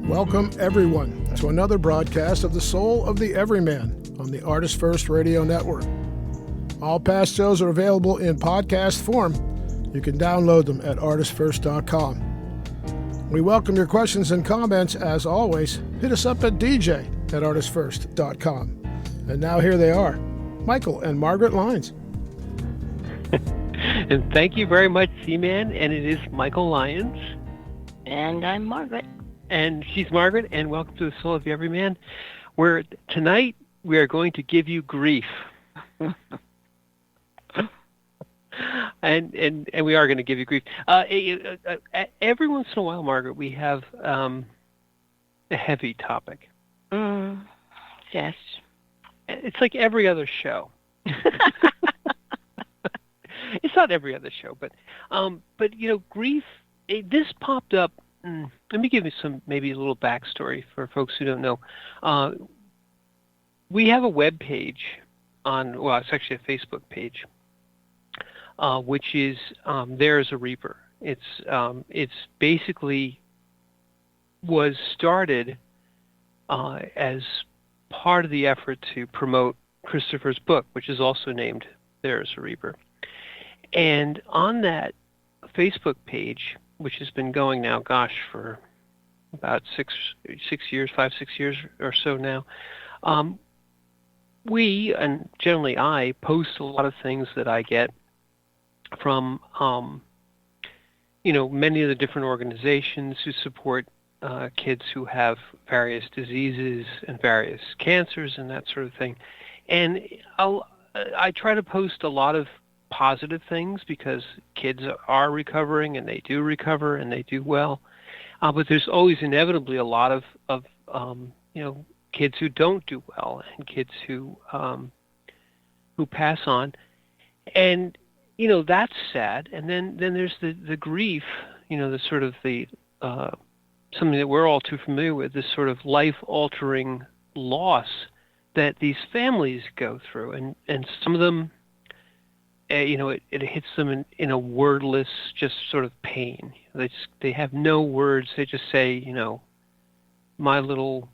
Welcome, everyone, to another broadcast of The Soul of the Everyman on the Artist First Radio Network. All past shows are available in podcast form. You can download them at artistfirst.com. We welcome your questions and comments. As always, hit us up at dj@artistfirst.com. And now here they are, Michael and Margaret Lyons. And thank you very much, C-Man. And it is Michael Lyons. And I'm Margaret. And she's Margaret, and welcome to the Soul of the Everyman, where tonight we are going to give you grief. and we are going to give you grief. Every once in a while, Margaret, we have a heavy topic. Yes. It's like every other show. It's not every other show, but you know, grief. This popped up. Let me give you maybe a little backstory for folks who don't know. We have a web page it's actually a Facebook page, which is There's a Reaper. It's basically was started as part of the effort to promote Christopher's book, which is also named There's a Reaper. And on that Facebook page, which has been going now, for about 5, 6 years or so now, we, and generally I, post a lot of things that I get from, many of the different organizations who support kids who have various diseases and various cancers and that sort of thing. And I try to post a lot of positive things because kids are recovering and they do recover and they do well, but there's always inevitably a lot of kids who don't do well and kids who pass on, and that's sad. And then there's the grief, the sort of the something that we're all too familiar with, this sort of life-altering loss that these families go through, and some of them, it hits them in a wordless, just sort of pain. They have no words. They just say, my little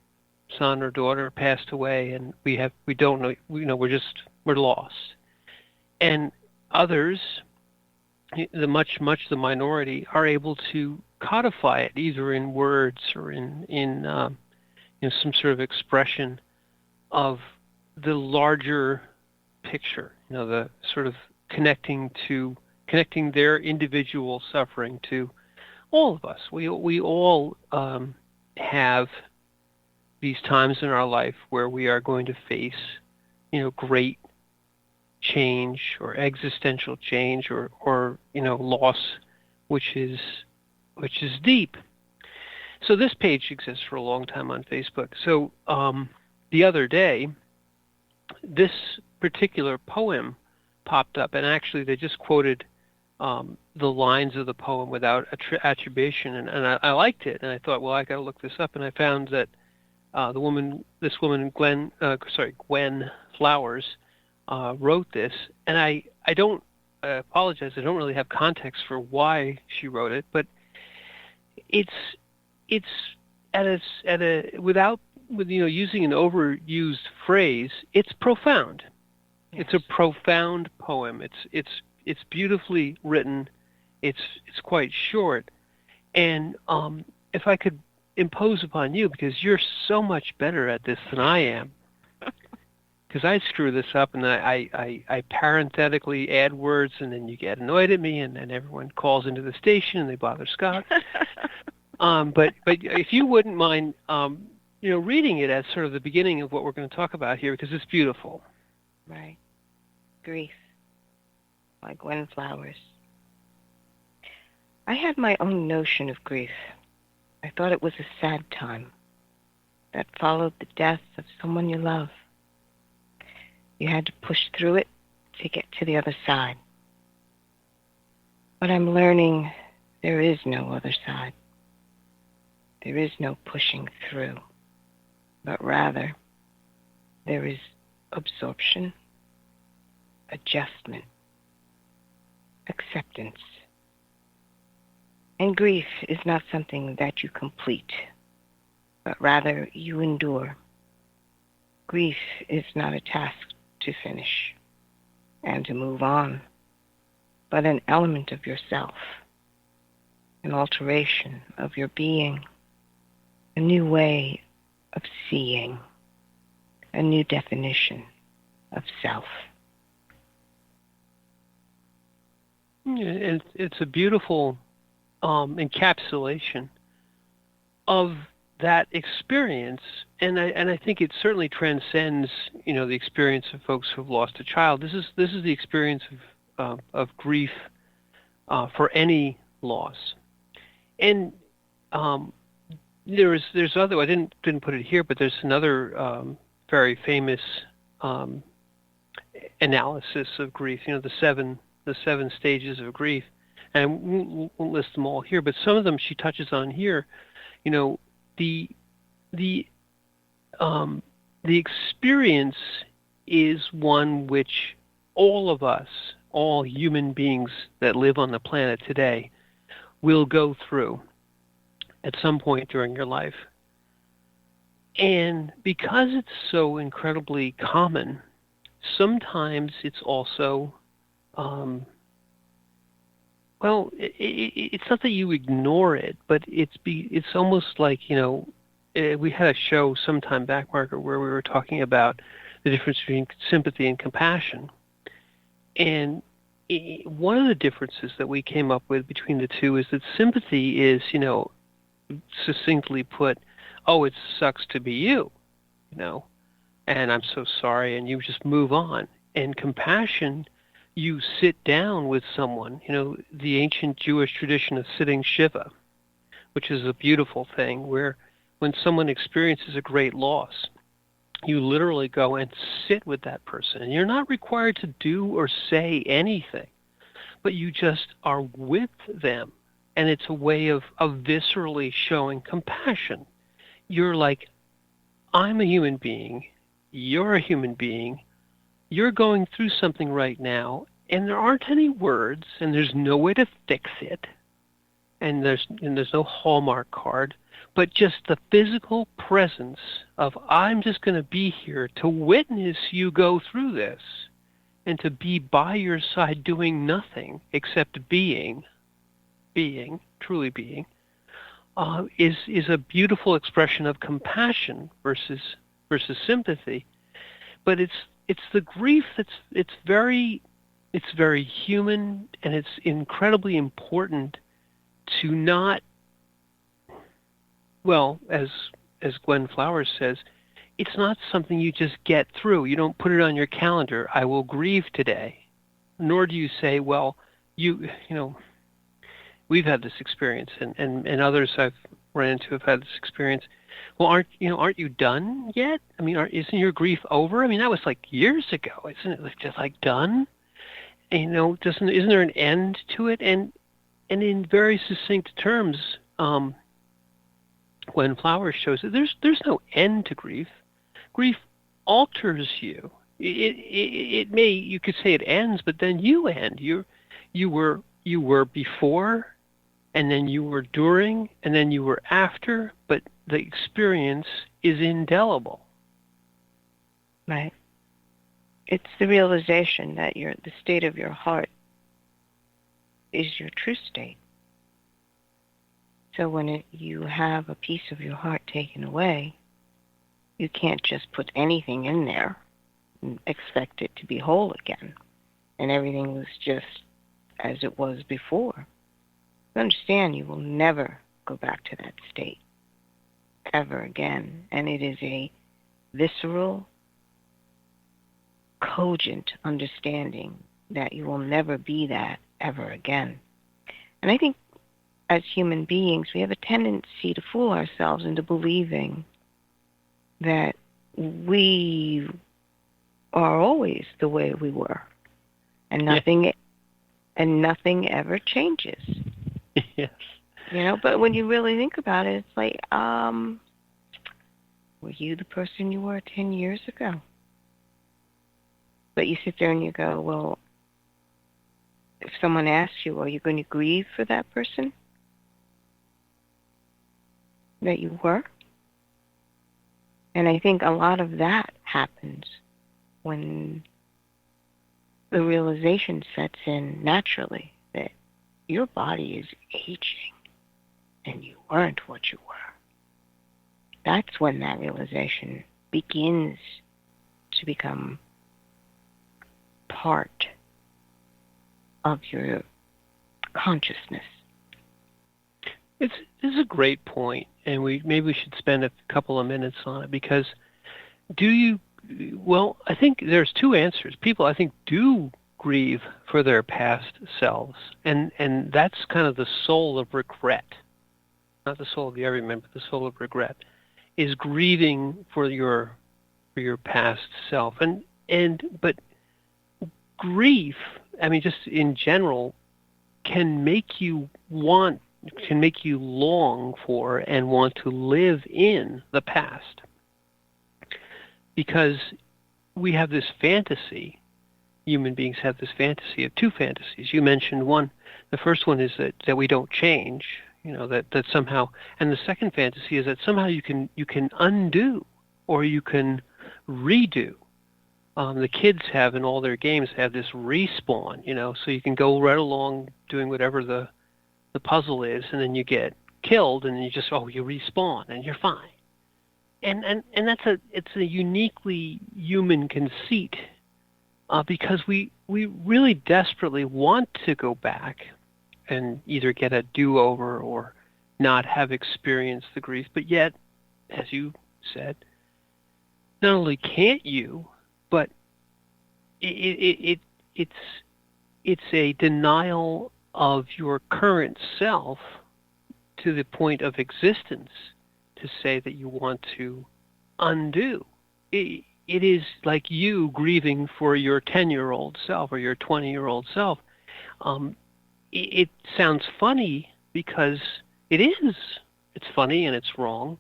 son or daughter passed away, and we don't know. We're lost. And others, the minority, are able to codify it either in words or in some sort of expression of the larger picture. The sort of connecting their individual suffering to all of us. We all have these times in our life where we are going to face, great change or existential change or loss, which is deep. So this page exists for a long time on Facebook. So the other day, this particular poem popped up, and actually they just quoted the lines of the poem without attribution, and I liked it, and I thought, well, I got to look this up, and I found that this woman Gwen Flowers wrote this, and I apologize, I don't really have context for why she wrote it, but it's using an overused phrase, it's profound. Yes. It's a profound poem. It's beautifully written. It's quite short, and if I could impose upon you, because you're so much better at this than I am, because I screw this up and I parenthetically add words, and then you get annoyed at me, and then everyone calls into the station and they bother Scott. But if you wouldn't mind, reading it as sort of the beginning of what we're going to talk about here, because it's beautiful. Right. Grief by Gwen Flowers. I had my own notion of grief. I thought it was a sad time that followed the death of someone you love. You had to push through it to get to the other side. But I'm learning there is no other side. There is no pushing through, but rather there is absorption, adjustment, acceptance. And grief is not something that you complete. but rather you endure. Grief is not a task to finish and to move on, but an element of yourself, an alteration of your being, a new way of seeing, a new definition of self. Yeah, it's a beautiful encapsulation of that experience, and I think it certainly transcends, the experience of folks who've lost a child. This is the experience of grief for any loss, and there's other. I didn't put it here, but there's another very famous analysis of grief. The seven stages of grief, and I won't list them all here, but some of them she touches on here. The experience is one which all of us, all human beings that live on the planet today, will go through at some point during your life. And because it's so incredibly common, sometimes it's also it's not that you ignore it, but it's almost like, we had a show some time back, Margaret, where we were talking about the difference between sympathy and compassion. And one of the differences that we came up with between the two is that sympathy is, succinctly put, oh, it sucks to be you, and I'm so sorry, and you just move on. And compassion, you sit down with someone, the ancient Jewish tradition of sitting Shiva, which is a beautiful thing, where when someone experiences a great loss, you literally go and sit with that person. And you're not required to do or say anything, but you just are with them. And it's a way of viscerally showing compassion. You're like, I'm a human being, you're a human being, you're going through something right now, and there aren't any words, and there's no way to fix it, and there's no Hallmark card, but just the physical presence of, I'm just going to be here to witness you go through this, and to be by your side doing nothing except being, truly being, is a beautiful expression of compassion versus sympathy. But it's the grief it's very human, and it's incredibly important to not, well, as Gwen Flowers says, it's not something you just get through. You don't put it on your calendar, I will grieve today. Nor do you say, well, we've had this experience, and others I've run into have had this experience. Well, aren't you done yet? I mean, isn't your grief over? I mean, that was like years ago. Isn't it just like done? And, isn't there an end to it? And in very succinct terms, Gwen Flowers shows that there's no end to grief. Grief alters you. It may, you could say it ends, but then you end. You were before, and then you were during, and then you were after, but the experience is indelible. Right. It's the realization that the state of your heart is your true state. So when you have a piece of your heart taken away, you can't just put anything in there and expect it to be whole again, and everything was just as it was before. You understand, you will never go back to that state ever again, and it is a visceral, cogent understanding that you will never be that ever again. And I think as human beings, we have a tendency to fool ourselves into believing that we are always the way we were, and nothing ever changes. Yes. But when you really think about it, it's like, were you the person you were 10 years ago? But you sit there and you go, well, if someone asks you, are you going to grieve for that person that you were? And I think a lot of that happens when the realization sets in naturally that your body is aging and you weren't what you were. That's when that realization begins to become part of your consciousness. This is a great point, and maybe we should spend a couple of minutes on it, because I think there's two answers. People, I think, do grieve for their past selves, and that's kind of the soul of regret, not the soul of the everyman, but the soul of regret, is grieving for your past self, but grief, I mean, just in general, can make you long for and want to live in the past, because we have this fantasy. Human beings have this fantasy of two fantasies. You mentioned one. The first one is that we don't change, that somehow, and the second fantasy is that somehow you can undo or you can redo. The kids have, in all their games, have this respawn, so you can go right along doing whatever the puzzle is, and then you get killed, and you you respawn, and you're fine. And it's a uniquely human conceit, because we really desperately want to go back and either get a do-over or not have experienced the grief, but yet, as you said, not only can't you, but it's a denial of your current self to the point of existence to say that you want to undo. It is like you grieving for your 10-year-old self or your 20-year-old self. It sounds funny because it is. It's funny and it's wrong,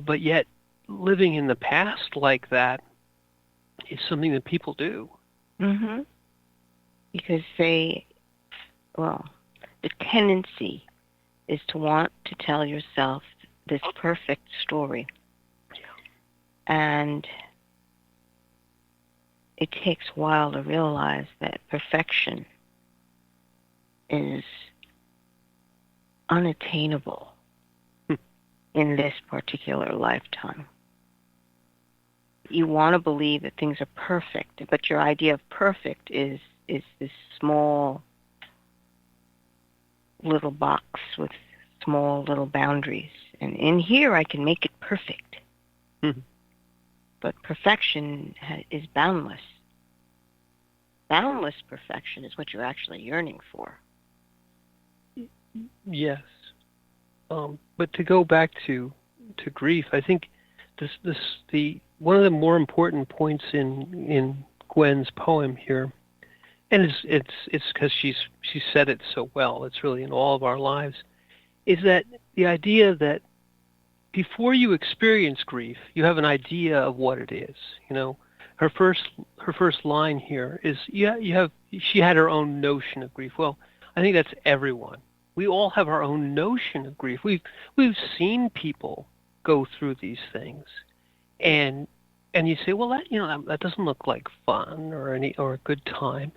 but yet living in the past like that is something that people do. Mm-hmm. Because the tendency is to want to tell yourself this perfect story. And it takes a while to realize that perfection is unattainable in this particular lifetime. You want to believe that things are perfect, but your idea of perfect is this small little box with small little boundaries. And in here I can make it perfect. Mm-hmm. But perfection is boundless. Boundless perfection is what you're actually yearning for. Yes. But to go back to grief, I think one of the more important points in Gwen's poem here, and it's because she said it so well, it's really in all of our lives, is that the idea that before you experience grief, you have an idea of what it is. Her first line here is, she had her own notion of grief. Well, I think that's everyone. We all have our own notion of grief. We've seen people go through these things, and you say, well, that doesn't look like fun or a good time.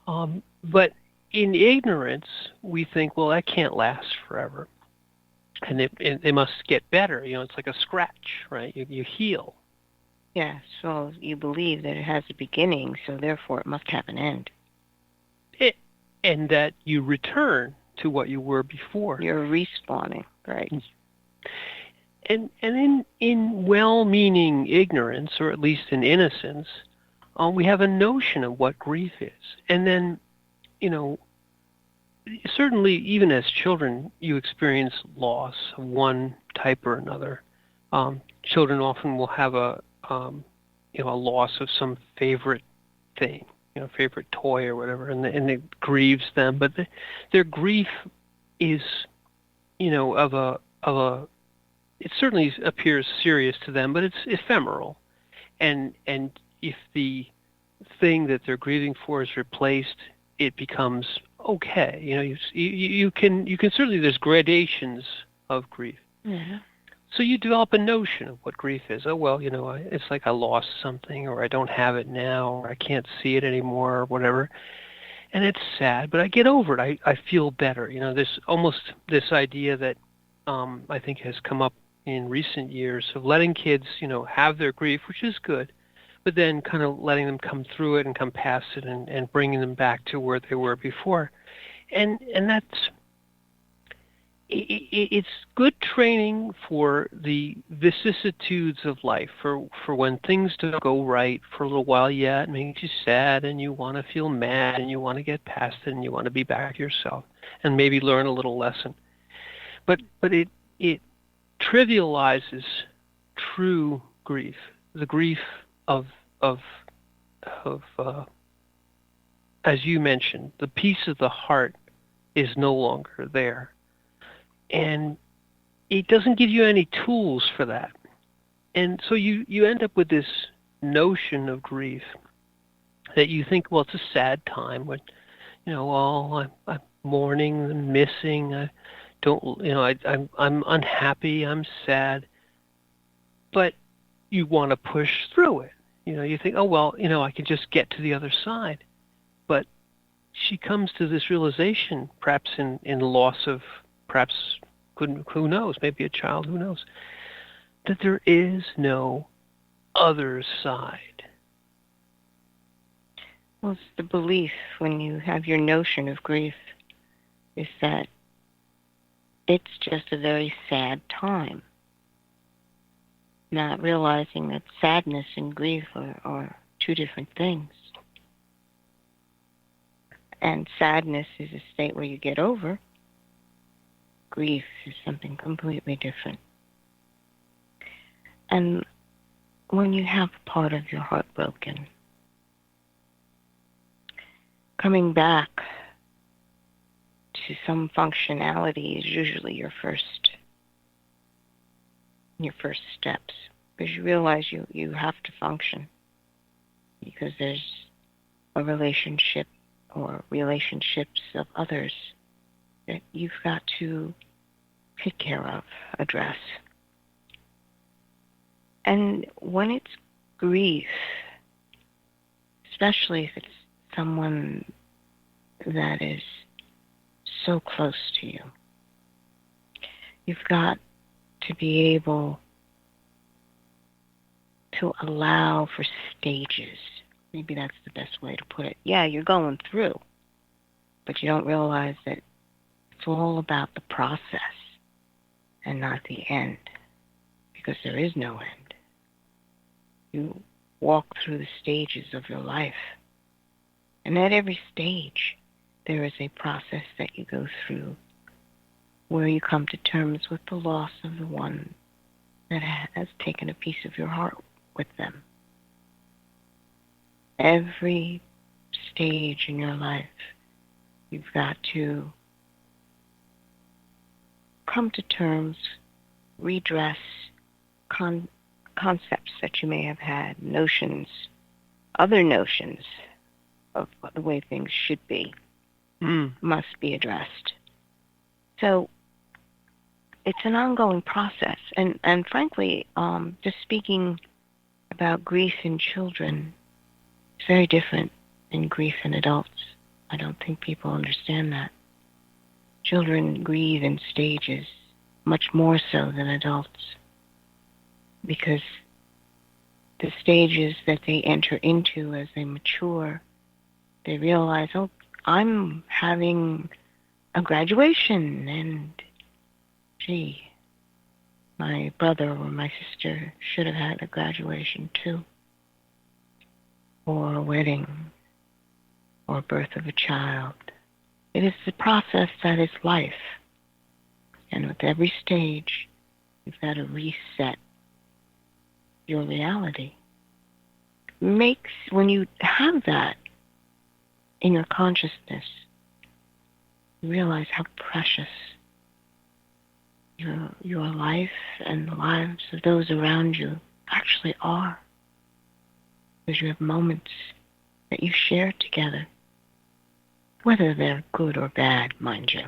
But in ignorance, we think, well, that can't last forever, and it must get better. It's like a scratch, right? You heal. Yeah, so you believe that it has a beginning, so therefore it must have an end. And that you return to what you were before. You're respawning, right? And in well-meaning ignorance, or at least in innocence, we have a notion of what grief is. And then, certainly even as children, you experience loss of one type or another. Children often will have a loss of some favorite thing, favorite toy or whatever, and it grieves them. But their grief is, it certainly appears serious to them, but it's ephemeral. And if the thing that they're grieving for is replaced, it becomes okay. You can certainly, there's gradations of grief. Mm-hmm. So you develop a notion of what grief is. Oh, well, it's like I lost something, or I don't have it now, or I can't see it anymore, or whatever. And it's sad, but I get over it. I feel better. This almost this idea that I think has come up in recent years of letting kids, have their grief, which is good, but then kind of letting them come through it and come past it, and bringing them back to where they were before. And that's it's good training for the vicissitudes of life, for when things don't go right for a little while. Yeah, it makes you sad, and you want to feel mad, and you want to get past it, and you want to be back yourself, and maybe learn a little lesson. But it trivializes true grief, the grief of as you mentioned, the peace of the heart is no longer there. And it doesn't give you any tools for that. And so you end up with this notion of grief that you think, well, it's a sad time when, I'm mourning and missing. I don't, I'm unhappy. I'm sad. But you want to push through it. You think, oh, well, I can just get to the other side. But she comes to this realization, perhaps in loss of, perhaps, who knows, maybe a child, who knows, that there is no other side. Well, it's the belief when you have your notion of grief is that it's just a very sad time. Not realizing that sadness and grief are two different things. And sadness is a state where you get over. Grief is something completely different. And when you have part of your heart broken, coming back to some functionality is usually your first steps, because you realize you have to function, because there's a relationship or relationships of others that you've got to take care of, address. And when it's grief, especially if it's someone that is so close to you, you've got to be able to allow for stages. Maybe that's the best way to put it. Yeah, you're going through, but you don't realize that it's all about the process and not the end, because there is no end. You walk through the stages of your life, and at every stage there is a process that you go through where you come to terms with the loss of the one that has taken a piece of your heart with them. Every stage in your life, you've got to come to terms, redress concepts that you may have had, notions, other notions of the way things should be, must be addressed. So it's an ongoing process. And frankly, just speaking about grief in children, it's very different than grief in adults. I don't think people understand that. Children grieve in stages much more so than adults, because the stages that they enter into as they mature, they realize, oh, I'm having a graduation, and gee, my brother or my sister should have had a graduation too, or a wedding, or birth of a child. It is the process that is life. And with every stage, you've got to reset your reality. When you have that in your consciousness, you realize how precious your life and the lives of those around you actually are. Because you have moments that you share together, whether they're good or bad, mind you.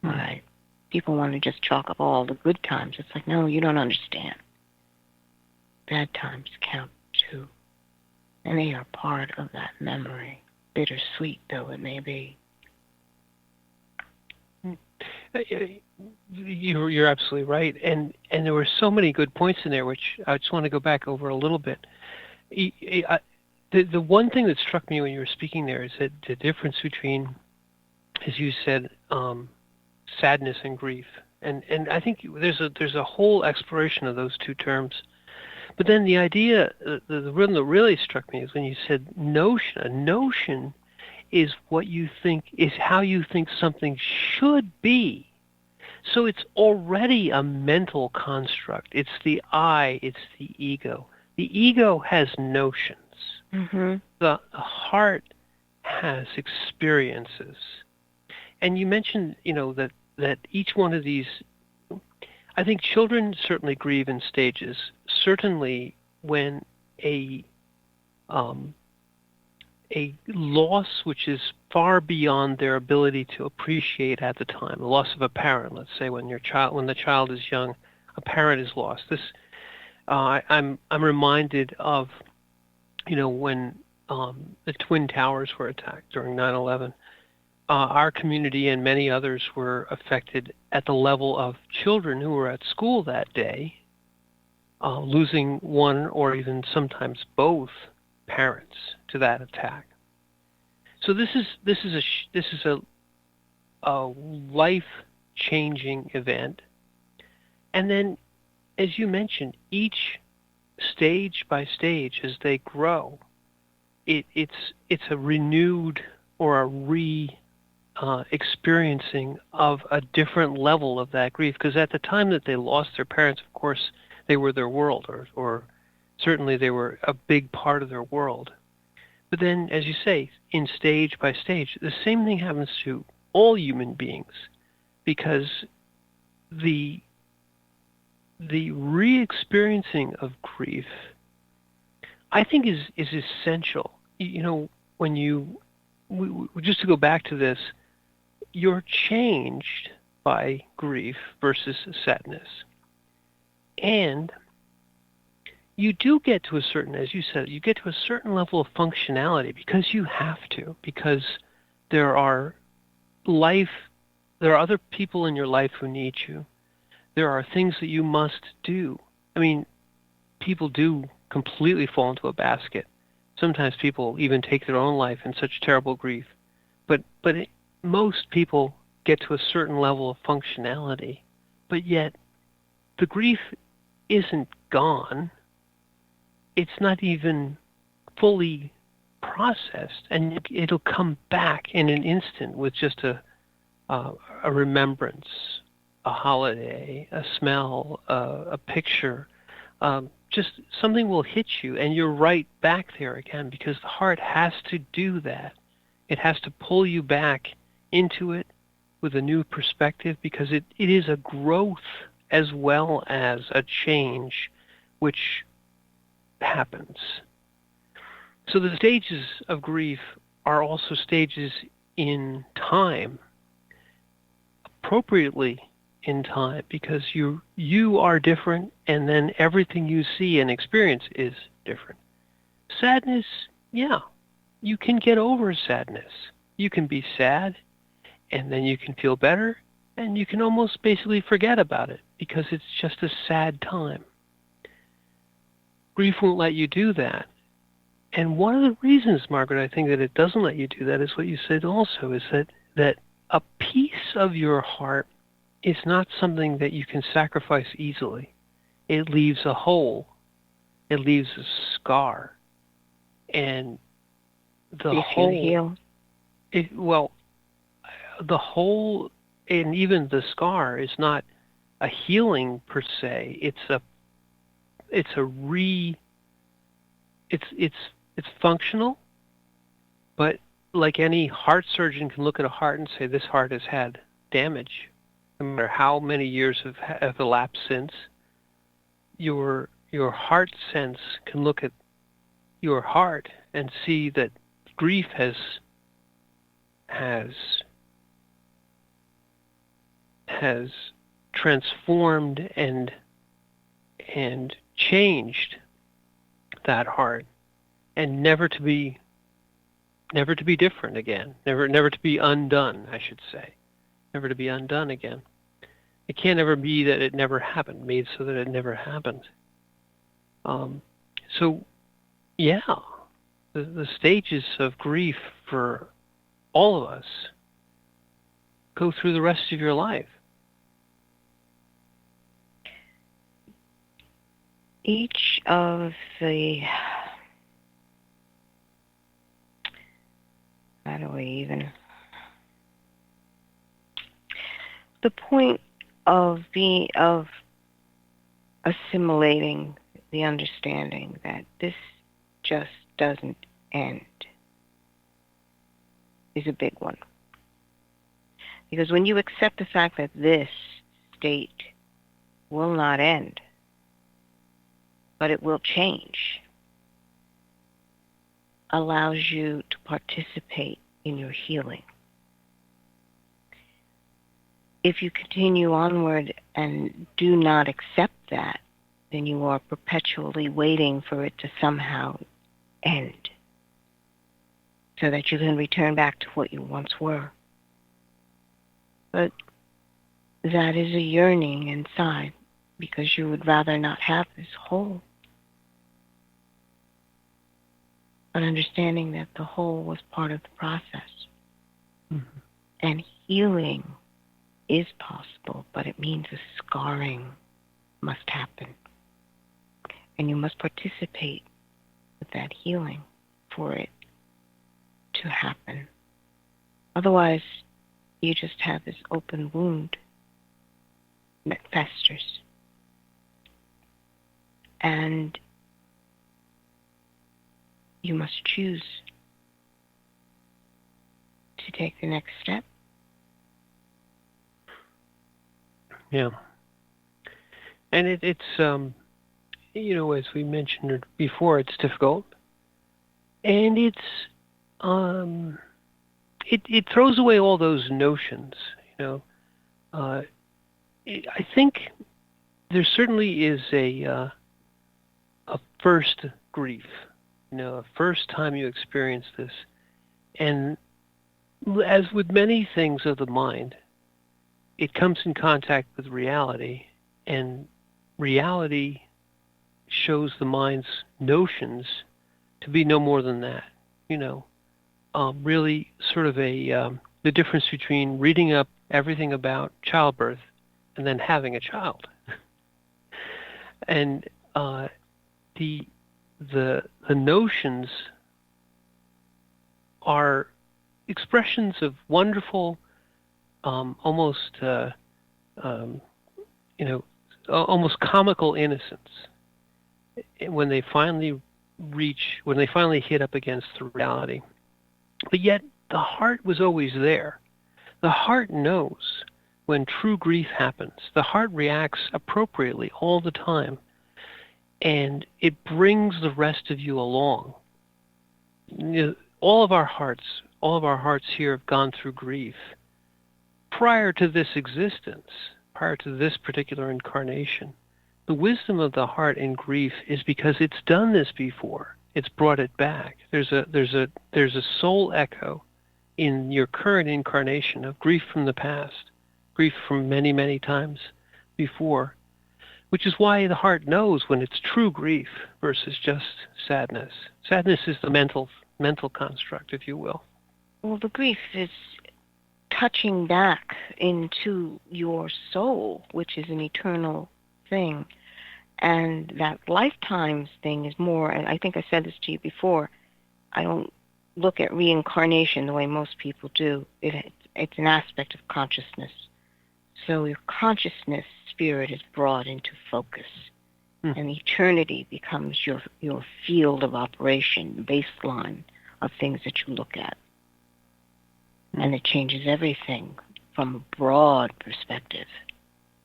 All right. People want to just chalk up all the good times. It's like, no, you don't understand. Bad times count too. And they are part of that memory, bittersweet though it may be. You're absolutely right, and there were so many good points in there, which I just want to go back over a little bit. The one thing that struck me when you were speaking there is that the difference between, as you said, sadness and grief, and I think there's a whole exploration of those two terms. But then the idea, the rhythm that really struck me is when you said notion. A notion is what you think, is how you think something should be. So it's already a mental construct. It's the I, it's the ego. The ego has notions. Mm-hmm. The heart has experiences. And you mentioned, that each one of these, I think children certainly grieve in stages. Certainly when a loss which is far beyond their ability to appreciate at the time, the loss of a parent, let's say when the child is young, a parent is lost. This I'm reminded of, when the Twin Towers were attacked during 9/11. Our community and many others were affected at the level of children who were at school that day, losing one or even sometimes both parents to that attack. So this is a life-changing event, and then, as you mentioned, each stage by stage as they grow, it's a renewed or a experiencing of a different level of that grief, because at the time that they lost their parents, of course, they were their world, or certainly they were a big part of their world. But then, as you say, in stage by stage, the same thing happens to all human beings, because the re-experiencing of grief, I think, is essential. When just to go back to this, you're changed by grief versus sadness. And you do get to a certain, as you said, you get to a certain level of functionality because you have to, because there are other people in your life who need you. There are things that you must do. I mean, people do completely fall into a basket. Sometimes people even take their own life in such terrible grief. But most people get to a certain level of functionality, but yet the grief isn't gone. It's not even fully processed, and it'll come back in an instant with just a remembrance, a holiday, a smell, a picture. Just something will hit you, and you're right back there again, because the heart has to do that. It has to pull you back into it with a new perspective, because it is a growth as well as a change which happens. So the stages of grief are also stages in time, appropriately in time, because you are different, and then everything you see and experience is different. Sadness, yeah, you can get over sadness. You can be sad, and then you can feel better, and you can almost basically forget about it because it's just a sad time. Grief won't let you do that. And one of the reasons, Margaret, I think that it doesn't let you do that is what you said also, is that a piece of your heart is not something that you can sacrifice easily. It leaves a hole. It leaves a scar. And the hole... heal? The hole and even the scar is not a healing per se. It's functional, but like any heart surgeon can look at a heart and say, this heart has had damage. No matter how many years have elapsed since, your heart sense can look at your heart and see that grief has has transformed and changed that heart, and never to be different again, never to be undone, I should say, never to be undone again. It can't ever be that it never happened, made so that it never happened. So, yeah, the stages of grief for all of us go through the rest of your life. Each of the, how do we even, the point of assimilating the understanding that this just doesn't end is a big one. Because when you accept the fact that this state will not end, but it will change, allows you to participate in your healing. If you continue onward and do not accept that, then you are perpetually waiting for it to somehow end so that you can return back to what you once were. But that is a yearning inside because you would rather not have this whole. But understanding that the whole was part of the process. Mm-hmm. And healing is possible, but it means a scarring must happen. And you must participate with that healing for it to happen. Otherwise, you just have this open wound that festers. And you must choose to take the next step. Yeah. And it's as we mentioned before, it's difficult. And it throws away all those notions, I think there certainly is a first grief, a first time you experience this. And as with many things of the mind, it comes in contact with reality, and reality shows the mind's notions to be no more than that. Really sort of the difference between reading up everything about childbirth and then having a child. And the notions are expressions of wonderful, almost comical innocence when they finally hit up against the reality. But yet the heart was always there. The heart knows when true grief happens. The heart reacts appropriately all the time, and it brings the rest of you along. All of our hearts here have gone through grief prior to this existence, prior to this particular incarnation. The wisdom of the heart in grief is because it's done this before. It's brought it back. There's a soul echo in your current incarnation of grief from the past, grief from many, many times before, which is why the heart knows when it's true grief versus just sadness. Sadness is the mental construct, if you will. Well, the grief is touching back into your soul, which is an eternal thing. And that lifetimes thing is more, and I think I said this to you before, I don't look at reincarnation the way most people do. It's an aspect of consciousness. So your consciousness spirit is brought into focus. And eternity becomes your field of operation, the baseline of things that you look at. And it changes everything from a broad perspective,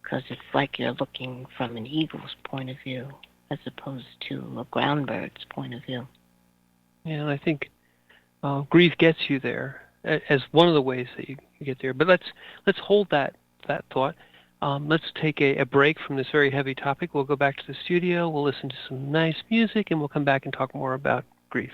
because it's like you're looking from an eagle's point of view as opposed to a ground bird's point of view. Yeah, I think grief gets you there as one of the ways that you get there. But let's hold that that thought. Let's take a break from this very heavy topic. We'll go back to the studio. We'll listen to some nice music, and we'll come back and talk more about grief.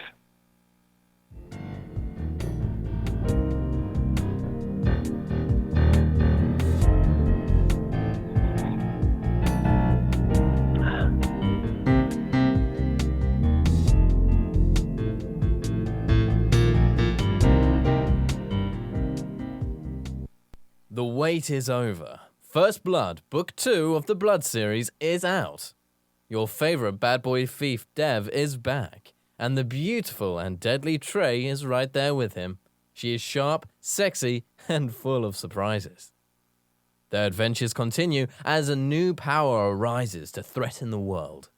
The wait is over. First Blood, Book 2 of the Blood series is out. Your favourite bad boy thief, Dev, is back, and the beautiful and deadly Trey is right there with him. She is sharp, sexy, and full of surprises. Their adventures continue as a new power arises to threaten the world.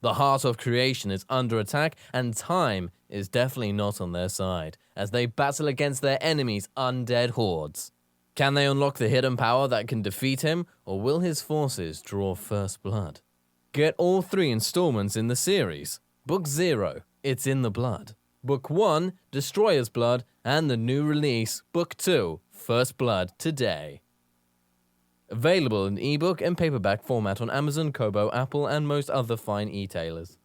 The heart of creation is under attack, and time is definitely not on their side, as they battle against their enemies' undead hordes. Can they unlock the hidden power that can defeat him, or will his forces draw first blood? Get all 3 installments in the series. Book 0, It's in the Blood. Book 1, Destroyer's Blood, and the new release, Book 2, First Blood, today. Available in ebook and paperback format on Amazon, Kobo, Apple, and most other fine e-tailers.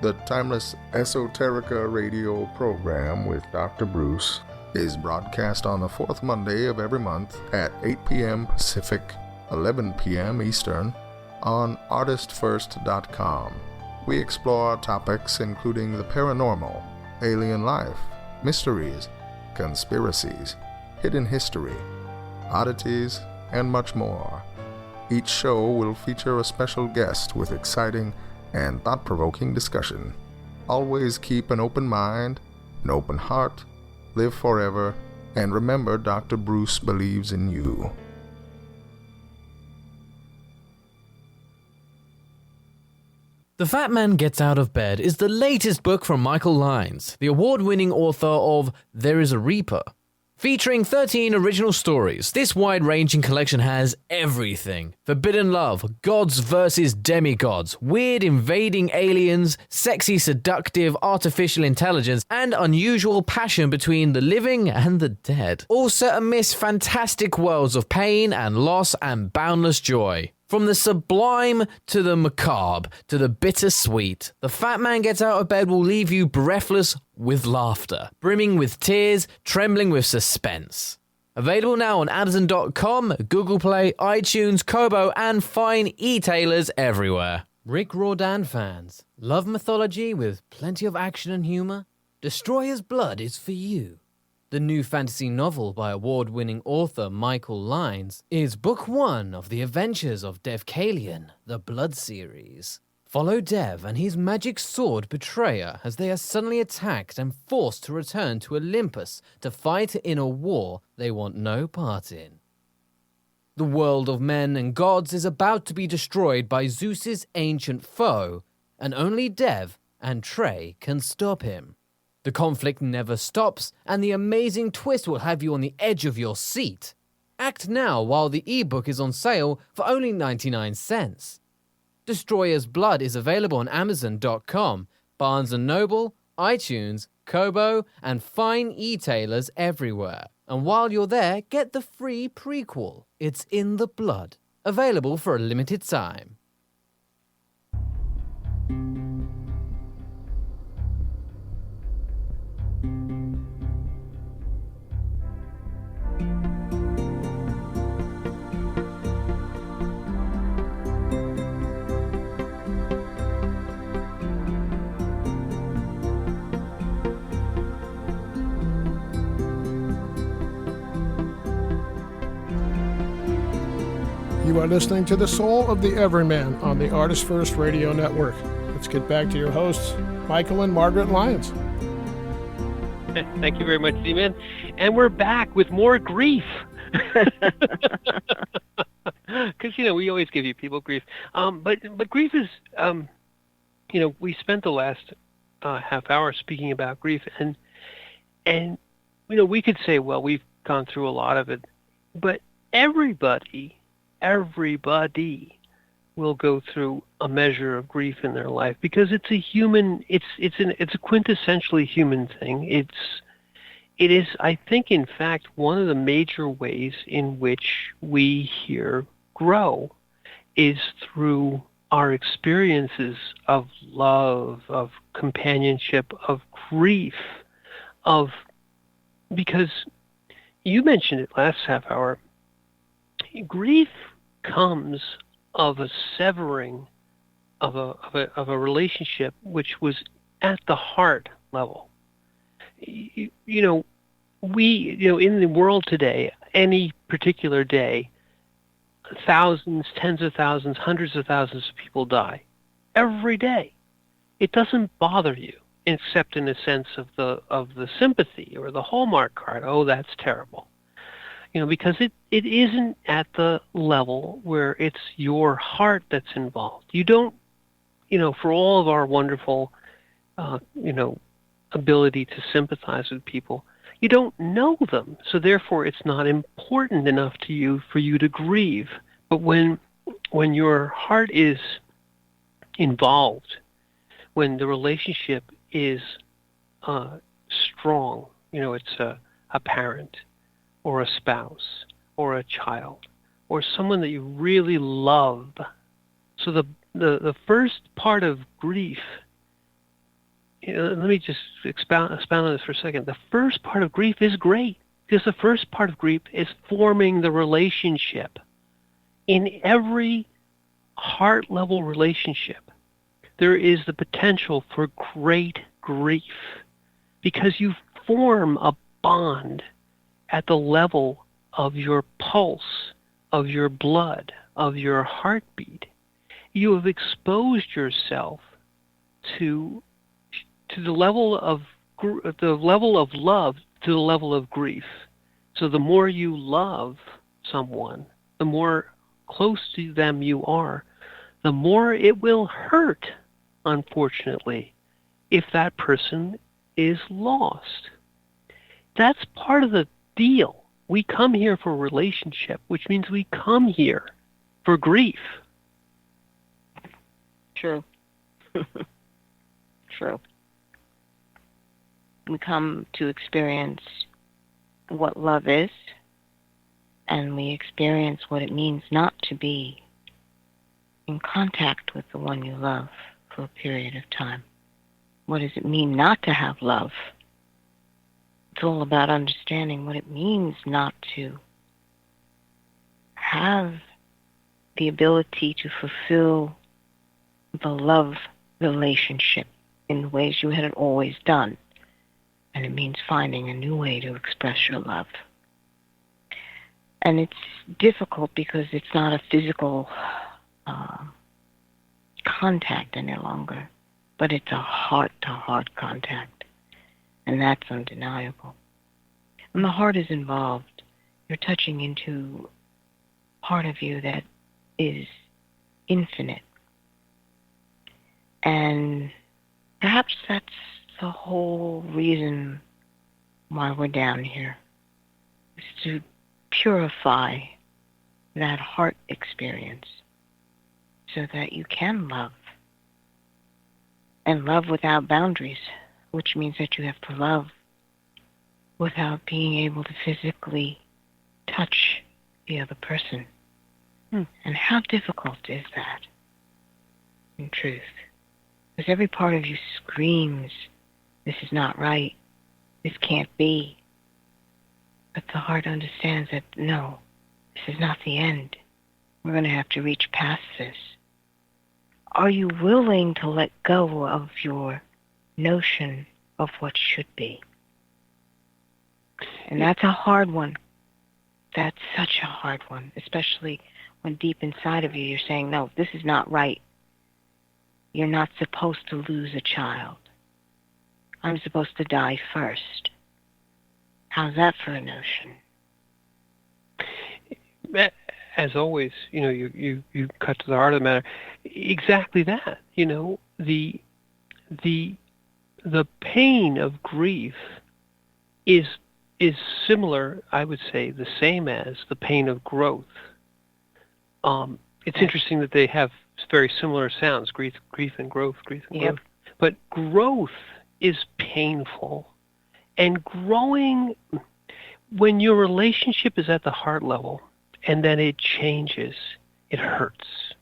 The Timeless Esoterica radio program with Dr. Bruce is broadcast on the 4th Monday of every month at 8 p.m. Pacific, 11 p.m. Eastern on artistfirst.com. We explore topics including the paranormal, alien life, mysteries, conspiracies, hidden history, oddities, and much more. Each show will feature a special guest with exciting and thought-provoking discussion. Always keep an open mind, an open heart, live forever, and remember Dr. Bruce believes in you. The Fat Man Gets Out of Bed is the latest book from Michael Lyons, the award-winning author of There is a Reaper. Featuring 13 original stories, this wide-ranging collection has everything. Forbidden love, gods versus demigods, weird invading aliens, sexy seductive artificial intelligence, and unusual passion between the living and the dead. All set amidst fantastic worlds of pain and loss and boundless joy. From the sublime to the macabre to the bittersweet, The Fat Man Gets Out of Bed will leave you breathless with laughter, brimming with tears, trembling with suspense. Available now on Amazon.com, Google Play, iTunes, Kobo, and fine e-tailers everywhere. Rick Riordan fans, love mythology with plenty of action and humor? Destroyer's Blood is for you. The new fantasy novel by award-winning author Michael Lyons is Book 1 of the Adventures of Devkalion, the Blood series. Follow Dev and his magic sword Betrayer as they are suddenly attacked and forced to return to Olympus to fight in a war they want no part in. The world of men and gods is about to be destroyed by Zeus's ancient foe, and only Dev and Trey can stop him. The conflict never stops, and the amazing twist will have you on the edge of your seat. Act now while the ebook is on sale for only 99 cents. Destroyer's Blood is available on Amazon.com, Barnes & Noble, iTunes, Kobo, and fine e-tailers everywhere. And while you're there, get the free prequel, It's in the Blood, available for a limited time. You are listening to The Soul of the Everyman on the Artist First Radio Network. Let's get back to your hosts, Michael and Margaret Lyons. Thank you very much, Z-Man. And we're back with more grief. Because, we always give you people grief. But grief is, we spent the last half hour speaking about grief. And we could say, well, we've gone through a lot of it. But everybody will go through a measure of grief in their life because it's a human, it's a quintessentially human thing. it is, I think, in fact, one of the major ways in which we here grow is through our experiences of love, of companionship, of grief, because you mentioned it last half hour, grief comes of a severing of a relationship which was at the heart level. You know, in the world today, any particular day, thousands, tens of thousands, hundreds of thousands of people die every day. It doesn't bother you, except in a sense of the sympathy or the Hallmark card. Oh, that's terrible. Because it isn't at the level where it's your heart that's involved. You don't, for all of our wonderful, ability to sympathize with people, you don't know them, so therefore it's not important enough to you for you to grieve. But when your heart is involved, when the relationship is strong, it's a parent or a spouse or a child or someone that you really love. So the first part of grief, let me just expound on this for a second. The first part of grief is great, because the first part of grief is forming the relationship. In every heart-level relationship, there is the potential for great grief, because you form a bond at the level of your pulse, of your blood, of your heartbeat. You have exposed yourself to the level of love, to the level of grief. So the more you love someone, the more close to them you are, the more it will hurt, unfortunately, if that person is lost. That's part of the deal. We come here for a relationship, which means we come here for grief. True. True. We come to experience what love is, and we experience what it means not to be in contact with the one you love for a period of time. What does it mean not to have love? It's all about understanding what it means not to have the ability to fulfill the love relationship in the ways you had always done. And it means finding a new way to express your love. And it's difficult because it's not a physical contact any longer, but it's a heart-to-heart contact. And that's undeniable. When the heart is involved, you're touching into part of you that is infinite. And perhaps that's the whole reason why we're down here, is to purify that heart experience so that you can love. And love without boundaries, which means that you have to love without being able to physically touch the other person. And how difficult is that, in truth? Because every part of you screams, this is not right, this can't be. But the heart understands that, no, this is not the end. We're going to have to reach past this. Are you willing to let go of your notion of what should be? And that's a hard one. That's such a hard one, especially when deep inside of you you're saying, no, this is not right. You're not supposed to lose a child. I'm supposed to die first. How's that for a notion? As always, you cut to the heart of the matter. Exactly that. The pain of grief is similar, I would say, the same as the pain of growth. It's interesting that they have very similar sounds, grief and growth, grief and growth. But growth is painful, And growing, when your relationship is at the heart level and then it changes, it hurts.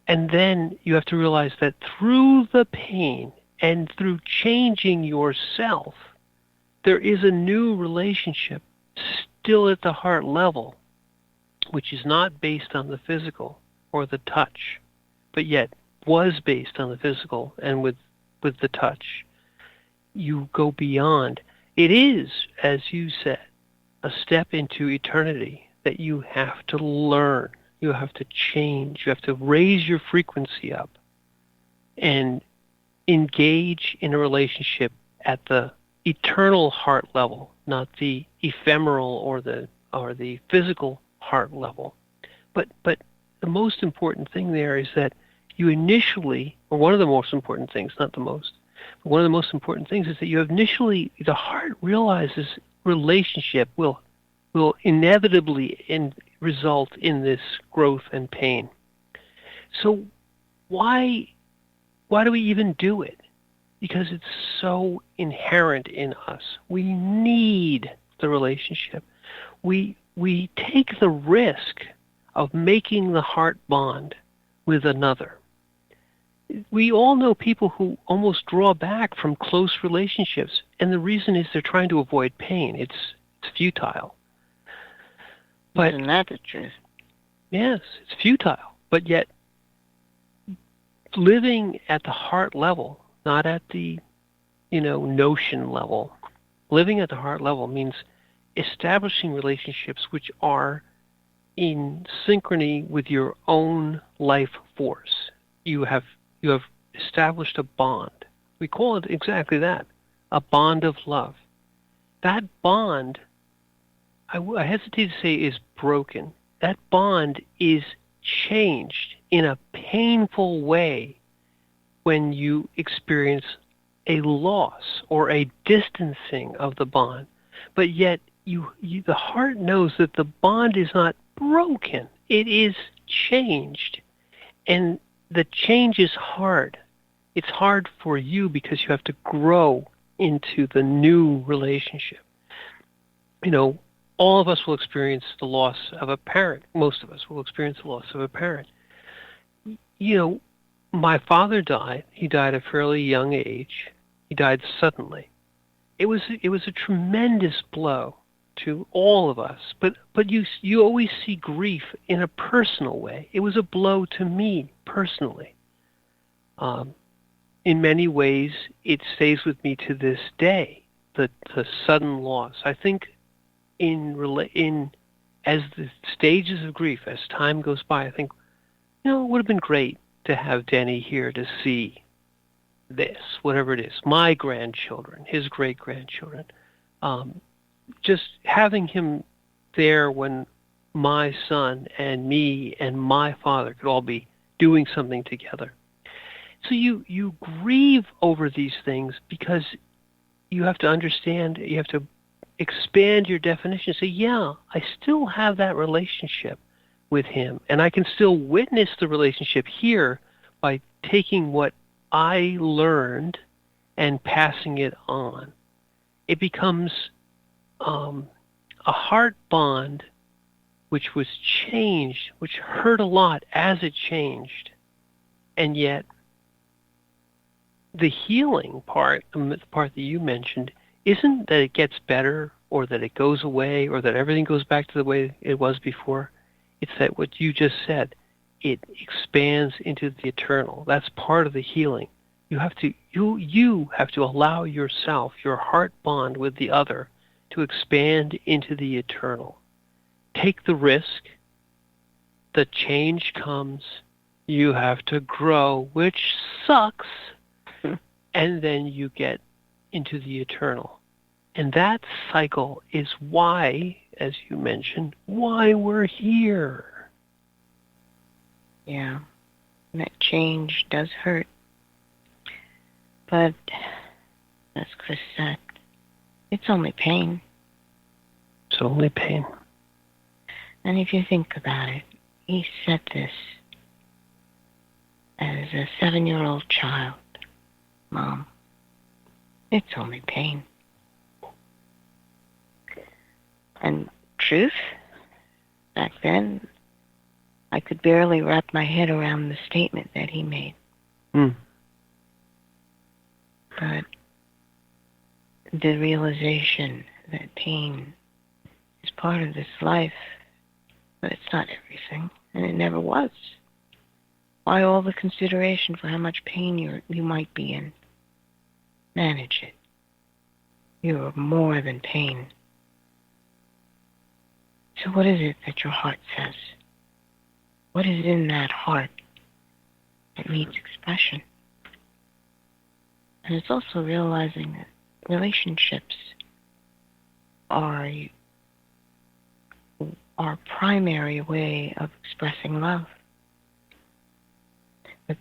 And then you have to realize that through the pain and through changing yourself, there is a new relationship still at the heart level, which is not based on the physical or the touch, but yet was based on the physical and with the touch. You go beyond. It is, as you said, a step into eternity that you have to learn. You have to change. You have to raise your frequency up and engage in a relationship at the eternal heart level, not the ephemeral or the physical heart level. But the most important thing there is that you initially, or one of the most important things, not the most, but one of the most important things is that you initially, the heart realizes relationship will inevitably result in this growth and pain. So why do we even do it? Because it's so inherent in us. We need the relationship. We take the risk of making the heart bond with another. We all know people who almost draw back from close relationships, and the reason is they're trying to avoid pain. It's futile. But isn't that the truth? yes, it's futile. But yet, living at the heart level, not at the, notion level. Living at the heart level means establishing relationships which are in synchrony with your own life force. You have established a bond. We call it exactly that, a bond of love. That bond, I hesitate to say is broken. That bond is changed in a painful way when you experience a loss or a distancing of the bond. But yet the heart knows that the bond is not broken. It is changed. And the change is hard. It's hard for you because you have to grow into the new relationship. All of us will experience the loss of a parent. Most of us will experience the loss of a parent. My father died. He died at a fairly young age. He died suddenly. It was a tremendous blow to all of us. But you always see grief in a personal way. It was a blow to me personally. In many ways, it stays with me to this day. The sudden loss. I think as the stages of grief, as time goes by, I think, it would have been great to have Denny here to see this, whatever it is, my grandchildren, his great-grandchildren. Just having him there when my son and me and my father could all be doing something together. So you grieve over these things because you have to understand, you have to expand your definition. Say, yeah, I still have that relationship with him, and I can still witness the relationship here by taking what I learned and passing it on. It becomes a heart bond which was changed, which hurt a lot as it changed, and yet the healing part, the part that you mentioned, isn't that it gets better or that it goes away or that everything goes back to the way it was before. It's that what you just said, it expands into the eternal. That's part of the healing. You have to allow yourself, your heart bond with the other, to expand into the eternal. Take the risk. The change comes. You have to grow, which sucks. And then you get into the eternal. And that cycle is why, as you mentioned, why we're here. Yeah, and that change does hurt. But, as Chris said, it's only pain. It's only pain. And if you think about it, he said this as a 7-year-old child. Mom, it's only pain. And truth, back then, I could barely wrap my head around the statement that he made. Mm. But the realization that pain is part of this life, but it's not everything, and it never was. Why all the consideration for how much pain you might be in? Manage it. You are more than pain. So what is it that your heart says? What is in that heart that needs expression? And it's also realizing that relationships are our primary way of expressing love. But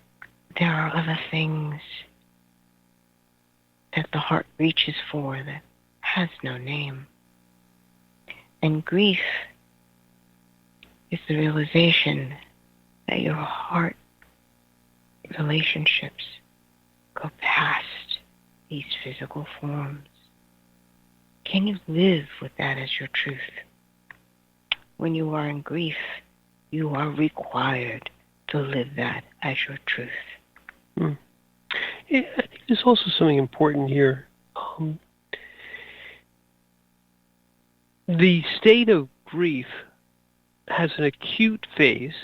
there are other things that the heart reaches for that has no name. And grief is the realization that your heart relationships go past these physical forms. Can you live with that as your truth? When you are in grief, you are required to live that as your truth. Mm. I think there's also something important here. The state of grief has an acute phase,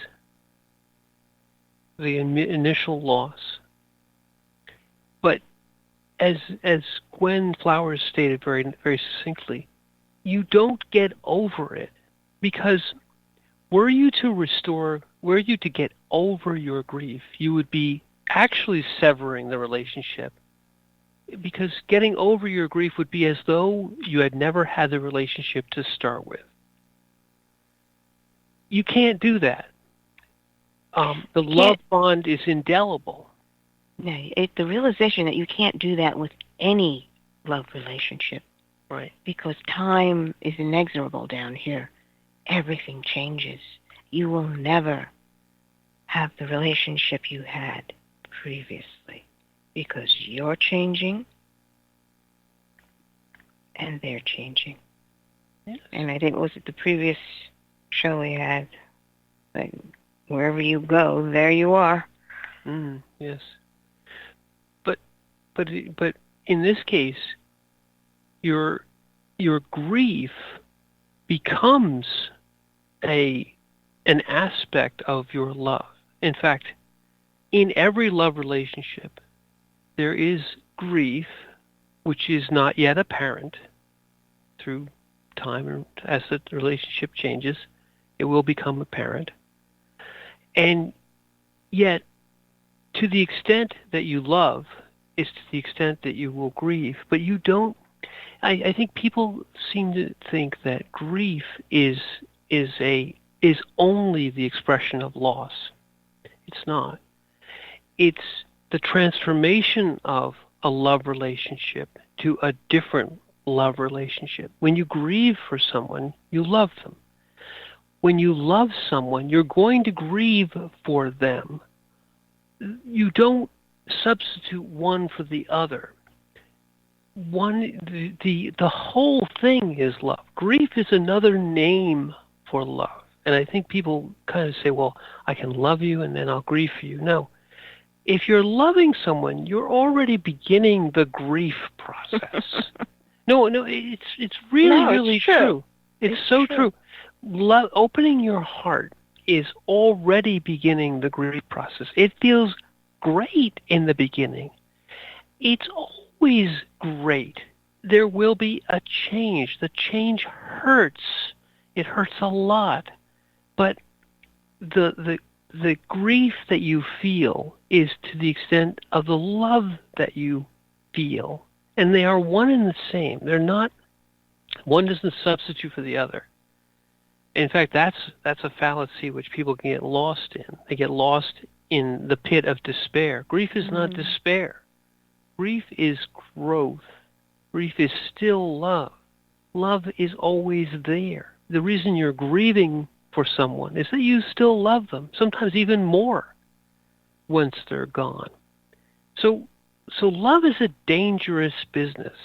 the initial loss. But as Gwen Flowers stated very, very succinctly, you don't get over it, because were you to get over your grief, you would be actually severing the relationship, because getting over your grief would be as though you had never had the relationship to start with. You can't do that. The love bond is indelible. No, the realization that you can't do that with any love relationship. Right. Because time is inexorable down here. Everything changes. You will never have the relationship you had previously, because you're changing and they're changing. Yes. And I think, was it the previous show we had, like, wherever you go, there you are. Yes. But in this case, your grief becomes an aspect of your love. In fact, in every love relationship, there is grief, which is not yet apparent through time, and as the relationship changes, it will become apparent. And yet, to the extent that you love is to the extent that you will grieve. But you don't. I think people seem to think that grief is only the expression of loss. It's not. It's the transformation of a love relationship to a different love relationship. When you grieve for someone, you love them. When you love someone, you're going to grieve for them. You don't substitute one for the other. The whole thing is love. Grief is another name for love. And I think people kind of say, well, I can love you and then I'll grieve for you. No. If you're loving someone, you're already beginning the grief process. No, it's really true. It's so true. Opening your heart is already beginning the grief process. It feels great in the beginning. It's always great. There will be a change. The change hurts. It hurts a lot. But the grief that you feel is to the extent of the love that you feel. And they are one and the same. They're not, one doesn't substitute for the other. In fact, that's a fallacy which people can get lost in. They get lost in the pit of despair. Grief is not despair. Grief is growth. Grief is still love. Love is always there. The reason you're grieving for someone is that you still love them, sometimes even more once they're gone. So love is a dangerous business.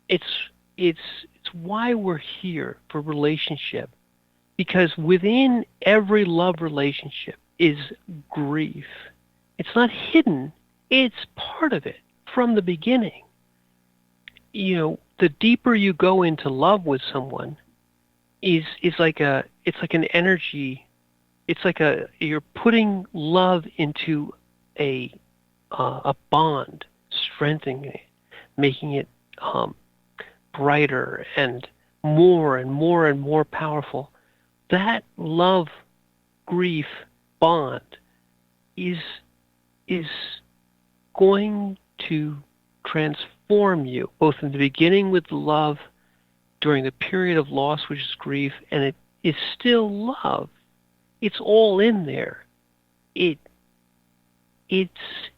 It's why we're here for relationship. Because within every love relationship is grief. It's not hidden. It's part of it from the beginning. You know, the deeper you go into love with someone is like an energy. It's like you're putting love into a bond, strengthening it, making it brighter and more and more and more powerful. That love grief bond is going to transform you, both in the beginning with love, during the period of loss, which is grief, and it is still love. It's all in there. It's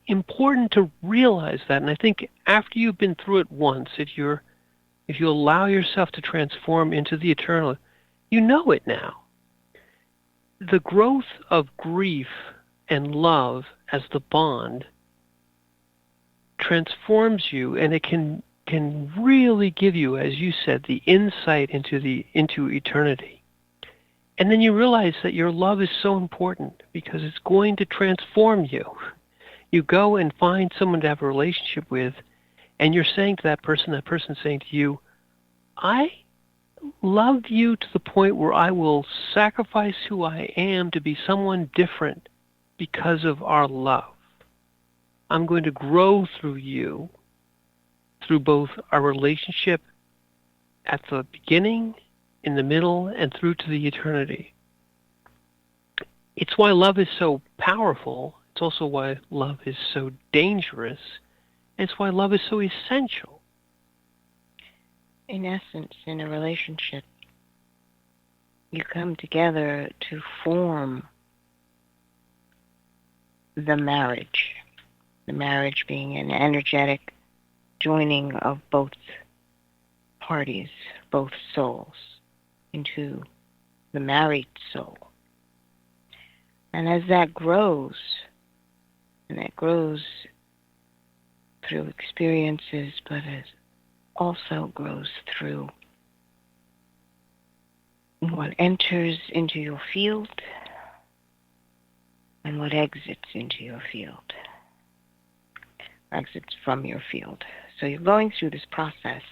important to realize that, and I think after you've been through it once, if you allow yourself to transform into the eternal, you know it now. The growth of grief and love as the bond transforms you, and it can really give you, as you said, the insight into eternity. And then you realize that your love is so important because it's going to transform you. You go and find someone to have a relationship with, and you're saying to that person's saying to you, I love you to the point where I will sacrifice who I am to be someone different because of our love. I'm going to grow through you, through both our relationship at the beginning, in the middle, and through to the eternity. It's why love is so powerful. It's also why love is so dangerous. It's why love is so essential. In essence, in a relationship, you come together to form the marriage being an energetic joining of both parties, both souls, into the married soul. And as that grows, and that grows through experiences, but it also grows through what enters into your field and what exits into your field, exits from your field. So you're going through this process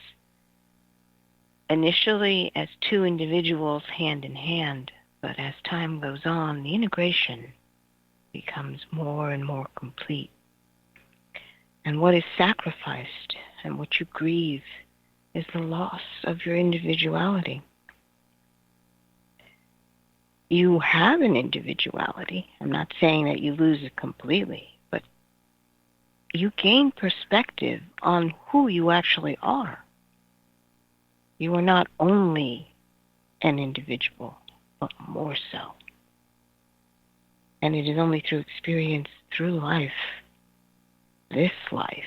initially as two individuals hand in hand, but as time goes on, the integration becomes more and more complete. And what is sacrificed and what you grieve is the loss of your individuality. You have an individuality. I'm not saying that you lose it completely, but you gain perspective on who you actually are. You are not only an individual, but more so. And it is only through experience, through life, this life,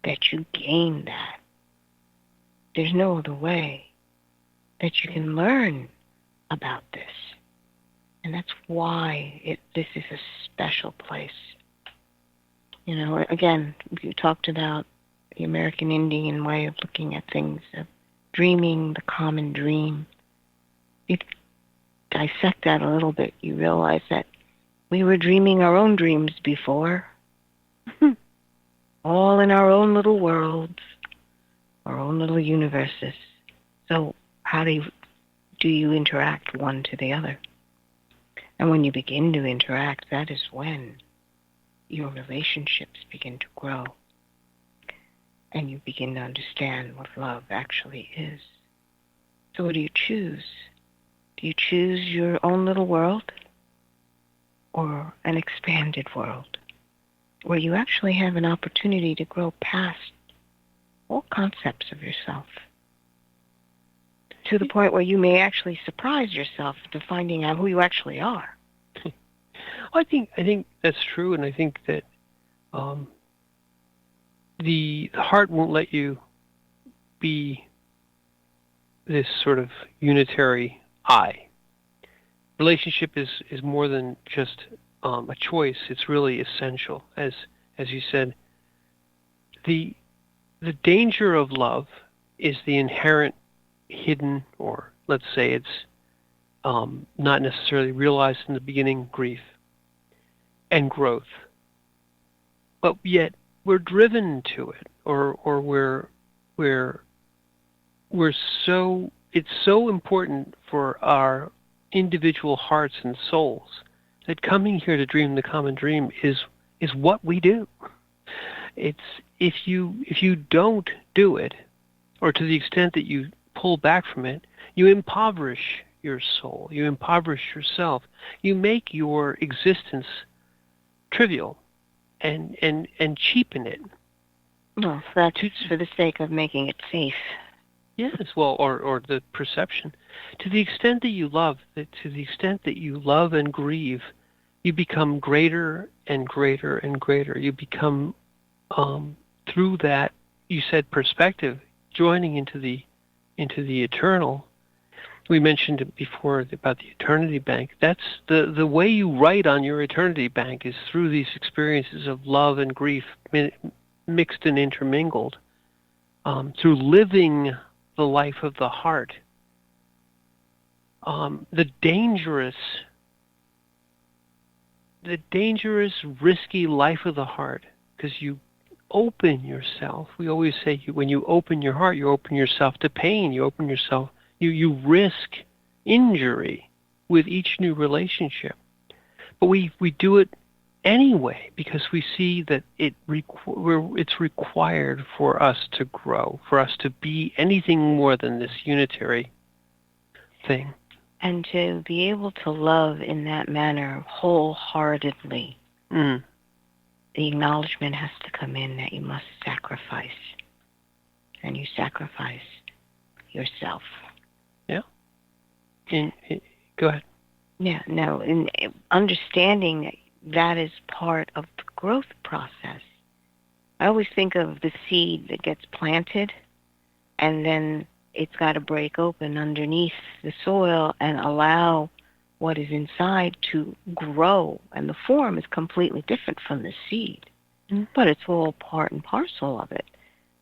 that you gain that. There's no other way that you can learn about this. And that's why this is a special place. You know, again, you talked about the American Indian way of looking at things, of dreaming the common dream. You dissect that a little bit, you realize that we were dreaming our own dreams before, all in our own little worlds, our own little universes. So how do you interact one to the other? And when you begin to interact, that is when your relationships begin to grow. And you begin to understand what love actually is. So what do you choose? Do you choose your own little world or an expanded world where you actually have an opportunity to grow past all concepts of yourself to the point where you may actually surprise yourself into finding out who you actually are? I think that's true, and I think that the heart won't let you be this sort of unitary I. Relationship is more than just a choice. It's really essential. As you said, the danger of love is the inherent hidden, or let's say it's not necessarily realized in the beginning, grief and growth. But yet we're driven to it, or we're so, it's so important for our individual hearts and souls that coming here to dream the common dream is what we do. It's if you don't do it, or to the extent that you pull back from it, you impoverish your soul, you impoverish yourself, you make your existence trivial and cheapen it. Well, that's for the sake of making it safe. Yes, well, or the perception. To the extent that you love, and grieve, you become greater and greater and greater. You become, through that, you said perspective, joining into the eternal. We mentioned it before about the eternity bank. That's the way you write on your eternity bank is through these experiences of love and grief mixed and intermingled, through living the life of the heart. The dangerous, risky life of the heart, because you open yourself. We always say when you open your heart, you open yourself to pain. You open yourself. You risk injury with each new relationship. But we do it anyway because we see that it's required for us to grow, for us to be anything more than this unitary thing. And to be able to love in that manner wholeheartedly, the acknowledgement has to come in that you must sacrifice. And you sacrifice yourself. Yeah. Go ahead. Yeah, no, in understanding that is part of the growth process. I always think of the seed that gets planted, and then it's got to break open underneath the soil and allow what is inside to grow. And the form is completely different from the seed, but it's all part and parcel of it.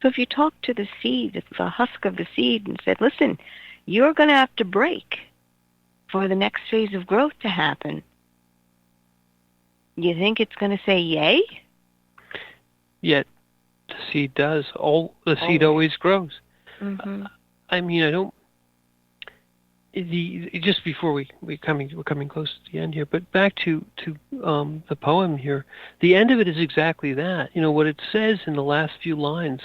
So if you talk to the seed, it's the husk of the seed, and said, listen, you're going to have to break for the next phase of growth to happen. You think it's going to say yay? Yet the seed does. The seed always grows. Mm-hmm. I mean, I don't. Just before we're coming close to the end here, but back to the poem here. The end of it is exactly that. You know what it says in the last few lines.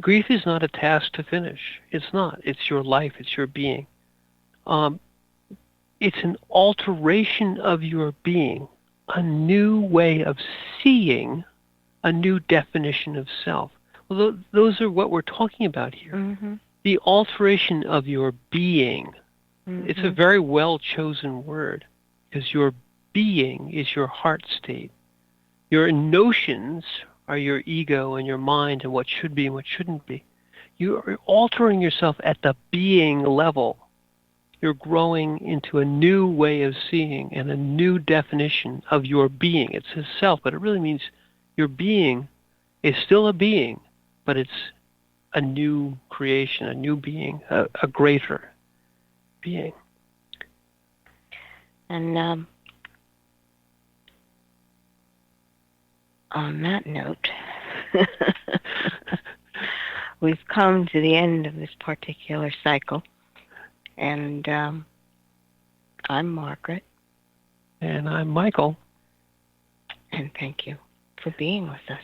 Grief is not a task to finish. It's not. It's your life. It's your being. It's an alteration of your being, a new way of seeing, a new definition of self. Well, those are what we're talking about here. Mm-hmm. The alteration of your being. Mm-hmm. It's a very well-chosen word, because your being is your heart state. Your notions are your ego and your mind and what should be and what shouldn't be. You are altering yourself at the being level. You're growing into a new way of seeing and a new definition of your being. It says self, but it really means your being is still a being, but it's a new creation, a new being, a greater being. And on that note, we've come to the end of this particular cycle. And I'm Margaret. And I'm Michael. And thank you for being with us.